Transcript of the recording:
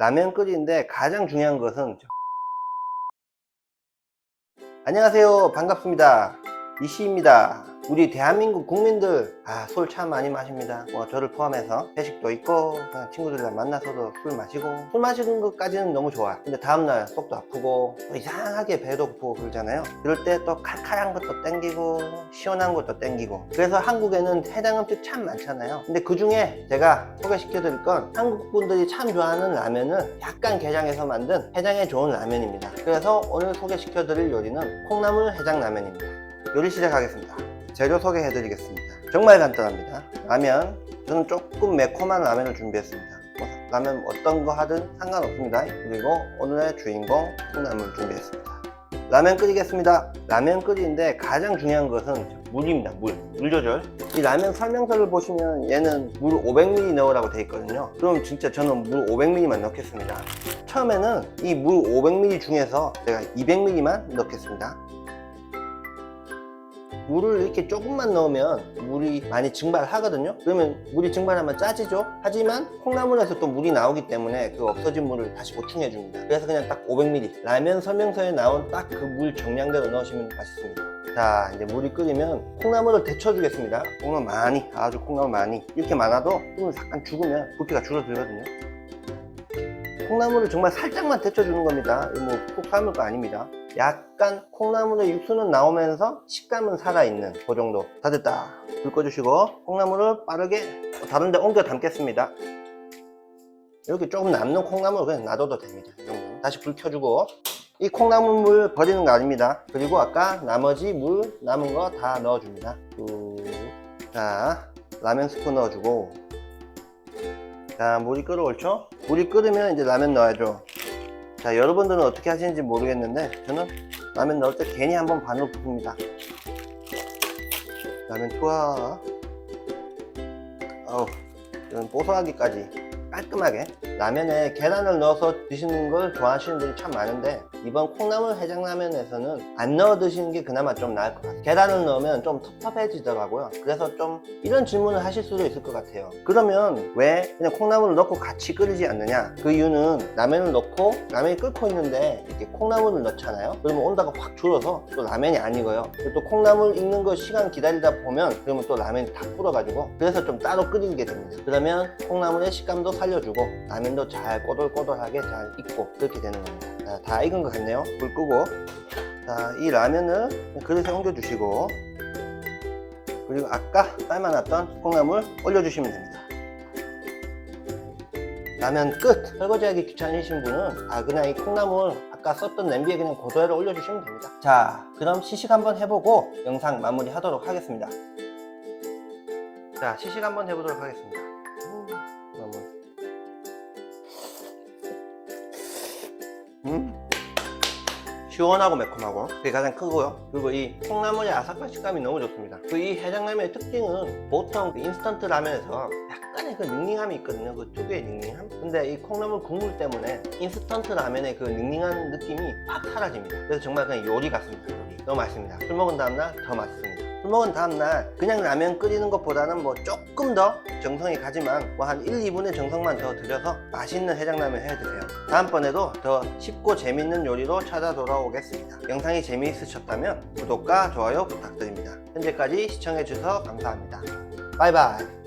라면 끓이는데 가장 중요한 것은 안녕하세요, 반갑습니다. 이씨입니다. 우리 대한민국 국민들 술 참 많이 마십니다. 저를 포함해서 회식도 있고 그냥 친구들이랑 만나서도 술 마시고, 술 마시는 것까지는 너무 좋아. 근데 다음날 속도 아프고 또 이상하게 배도 고프고 그러잖아요. 그럴 때 또 칼칼한 것도 땡기고 시원한 것도 땡기고. 그래서 한국에는 해장 음식 참 많잖아요. 근데 그 중에 제가 소개시켜 드릴 건 한국 분들이 참 좋아하는 라면은 약간 게장해서 만든 해장에 좋은 라면입니다. 그래서 오늘 소개시켜 드릴 요리는 콩나물 해장 라면입니다. 요리 시작하겠습니다. 재료 소개해 드리겠습니다. 정말 간단합니다. 라면, 저는 조금 매콤한 라면을 준비했습니다. 라면 어떤 거 하든 상관없습니다. 그리고 오늘의 주인공 콩나물 준비했습니다. 라면 끓이겠습니다. 라면 끓이는데 가장 중요한 것은 물입니다. 물 조절. 이 라면 설명서를 보시면 얘는 물 500ml 넣으라고 되어 있거든요. 그럼 진짜 저는 물 500ml만 넣겠습니다. 처음에는 이 물 500ml 중에서 제가 200ml만 넣겠습니다. 물을 이렇게 조금만 넣으면 물이 많이 증발하거든요. 그러면 물이 증발하면 짜지죠. 하지만 콩나물에서 또 물이 나오기 때문에 그 없어진 물을 다시 보충해 줍니다. 그래서 그냥 딱 500ml, 라면 설명서에 나온 딱 그 물 정량대로 넣으시면 맛있습니다. 자, 이제 물이 끓이면 콩나물을 데쳐 주겠습니다. 콩나물 많이, 아주 콩나물 많이. 이렇게 많아도 콩을 잠깐 죽으면 부피가 줄어들거든요. 콩나물을 정말 살짝만 데쳐주는 겁니다. 푹 삶을 거 아닙니다. 약간 콩나물의 육수는 나오면서 식감은 살아있는 그 정도. 다 됐다. 불 꺼주시고 콩나물을 빠르게 다른 데 옮겨 담겠습니다. 이렇게 조금 남는 콩나물을 그냥 놔둬도 됩니다. 이 정도. 다시 불 켜주고, 이 콩나물 물 버리는 거 아닙니다. 그리고 아까 나머지 물 남은 거 다 넣어줍니다. 자, 라면 스프 넣어주고, 자, 물이 끓어올죠? 물이 끓으면 이제 라면 넣어야죠. 자, 여러분들은 어떻게 하시는지 모르겠는데 저는 라면 넣을 때 괜히 한번 반으로 붓습니다. 라면 투하. 이건 뽀송하기까지 깔끔하게. 라면에 계란을 넣어서 드시는 걸 좋아하시는 분이 참 많은데 이번 콩나물 해장라면에서는 안 넣어 드시는 게 그나마 좀 나을 것 같아요. 계란을 넣으면 좀 텁텁해지더라고요. 그래서 좀 이런 질문을 하실 수도 있을 것 같아요. 그러면 왜 그냥 콩나물을 넣고 같이 끓이지 않느냐? 그 이유는 라면을 넣고 라면이 끓고 있는데 이렇게 콩나물을 넣잖아요. 그러면 온도가 확 줄어서 또 라면이 안 익어요. 또 콩나물 익는 거 시간 기다리다 보면 그러면 또 라면이 다 불어가지고, 그래서 좀 따로 끓이게 됩니다. 그러면 콩나물의 식감도 살려주고 라면도 잘 꼬들꼬들하게 잘 익고 그렇게 되는 겁니다. 자, 다 익은 것 같네요. 불 끄고, 자, 이 라면을 그릇에 옮겨 주시고, 그리고 아까 삶아놨던 콩나물 올려주시면 됩니다. 라면 끝! 설거지하기 귀찮으신 분은 그냥 이 콩나물 아까 썼던 냄비에 그냥 그대로 올려주시면 됩니다. 자, 그럼 시식 한번 해보고 영상 마무리 하도록 하겠습니다. 자, 시식 한번 해보도록 하겠습니다. 시원하고 매콤하고 그게 가장 크고요. 그리고 이 콩나물의 아삭한 식감이 너무 좋습니다. 이 해장라면의 특징은 보통 인스턴트 라면에서 약간의 그 닝닝함이 있거든요. 그 특유의 닝닝함. 근데 이 콩나물 국물 때문에 인스턴트 라면의 그 닝닝한 느낌이 확 사라집니다. 그래서 정말 그냥 요리 같습니다. 요리. 너무 맛있습니다. 술 먹은 다음날 더 맛있습니다. 술 먹은 다음날 그냥 라면 끓이는 것보다는 조금 더 정성이 가지만 한 1, 2분의 정성만 더 들여서 맛있는 해장라면 해드세요. 다음번에도 더 쉽고 재밌는 요리로 찾아 돌아오겠습니다. 영상이 재미있으셨다면 구독과 좋아요 부탁드립니다. 현재까지 시청해주셔서 감사합니다. 바이바이.